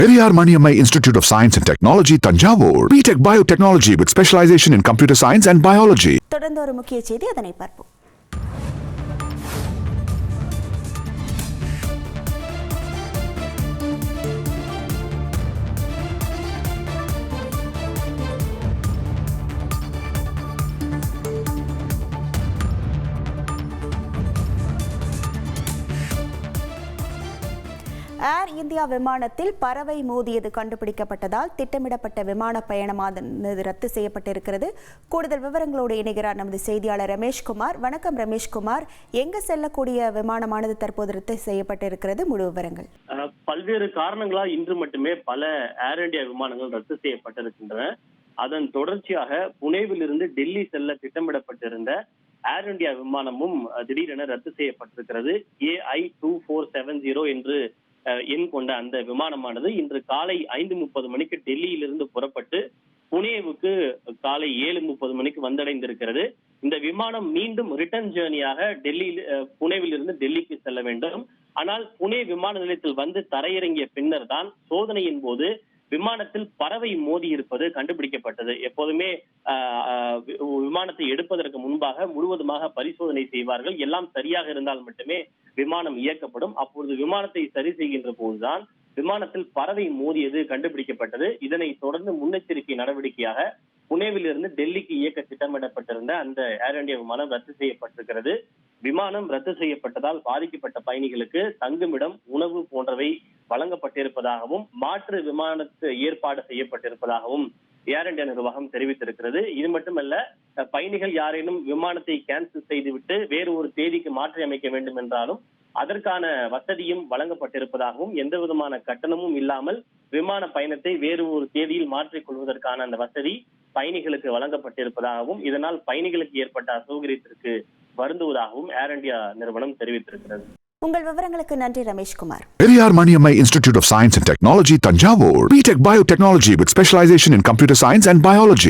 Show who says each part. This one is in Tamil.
Speaker 1: Periyar Maniammai Institute of Science and Technology, Tanjavur. B.Tech Biotechnology with specialization in computer science and biology.
Speaker 2: தொடர்ந்து ஒரு முக்கிய செய்தி, அதனை பார்ப்போம். ஏர் இந்தியா விமானத்தில் பறவை மோதியது கண்டுபிடிக்கப்பட்டதால் திட்டமிடப்பட்ட விமான பயணமானது ரத்து செய்யப்பட்டிருக்கிறது. கூடுதல் விவரங்களோடு இணைகிறார் நமது செய்தியாளர் ரமேஷ்குமார். வணக்கம் ரமேஷ்குமார், எங்கு செல்லக்கூடிய விமானமானது தற்போது ரத்து செய்யப்பட்டிருக்கிறது? முழு விவரங்கள்.
Speaker 3: பல்வேறு காரணங்களால் இன்று மட்டுமே பல ஏர் இந்தியா விமானங்கள் ரத்து செய்யப்பட்டிருக்கின்றன. அதன் தொடர்ச்சியாக புனேவில் இருந்து டெல்லி செல்ல திட்டமிடப்பட்டிருந்த ஏர் இந்தியா விமானமும் திடீரென ரத்து செய்யப்பட்டிருக்கிறது. AI2470 என்று எண் கொண்ட அந்த விமானமானது இன்று காலை 5:30 மணிக்கு டெல்லியிலிருந்து புறப்பட்டு புனேவுக்கு காலை 7:30 மணிக்கு வந்தடைந்திருக்கிறது. இந்த விமானம் மீண்டும் ரிட்டர்ன் ஜேர்னியாக புனேவில் இருந்து டெல்லிக்கு செல்ல வேண்டும். ஆனால் புனே விமான நிலையத்தில் வந்து தரையிறங்கிய பின்னர் தான் சோதனையின் போது விமானத்தில் பறவை மோதி இருப்பது கண்டுபிடிக்கப்பட்டது. எப்போதுமே விமானத்தை எடுப்பதற்கு முன்பாக முழுவதுமாக பரிசோதனை செய்வார்கள். எல்லாம் சரியாக இருந்தால் மட்டுமே விமானம் இயக்கப்படும். அப்பொழுது விமானத்தை சரி செய்கின்ற போதுதான் விமானத்தில் பறவை மோதியது கண்டுபிடிக்கப்பட்டது. இதனை தொடர்ந்து முன்னெச்சரிக்கை நடவடிக்கையாக புனேவில் இருந்து டெல்லிக்கு இயக்க திட்டமிடப்பட்டிருந்த அந்த ஏர் இந்தியா விமானம் ரத்து செய்யப்பட்டிருக்கிறது. விமானம் ரத்து செய்யப்பட்டதால் பாதிக்கப்பட்ட பயணிகளுக்கு தங்குமிடம், உணவு போன்றவை வழங்கப்பட்டிருப்பதாகவும் மாற்று விமானத்து ஏற்பாடு செய்யப்பட்டிருப்பதாகவும் ஏர் இந்தியா நிர்வாகம் தெரிவித்திருக்கிறது. இது மட்டுமல்ல, பயணிகள் யாரேனும் விமானத்தை கேன்சல் செய்துவிட்டு வேறு ஒரு தேதிக்கு மாற்றி அமைக்க வேண்டும் என்றாலும் அதற்கான வசதியும் வழங்கப்பட்டிருப்பதாகவும் எந்த விதமான கட்டணமும் இல்லாமல் விமான பயணத்தை வேறு ஒரு தேதியில் மாற்றிக் கொள்வதற்கான அந்த வசதி பயணிகளுக்கு வழங்கப்பட்டிருப்பதாகவும் இதனால் பயணிகளுக்கு ஏற்பட்ட அசௌகரியத்திற்கு வருந்துவதாகவும் ஏர் இந்தியா நிறுவனம் தெரிவித்திருக்கிறது.
Speaker 2: உங்கள் விவரங்களுக்கு நன்றி Rameshkumar.
Speaker 1: Periyar Maniammai Institute of Science and Technology, Tanjavur. B.Tech Biotechnology with specialization in computer science and biology.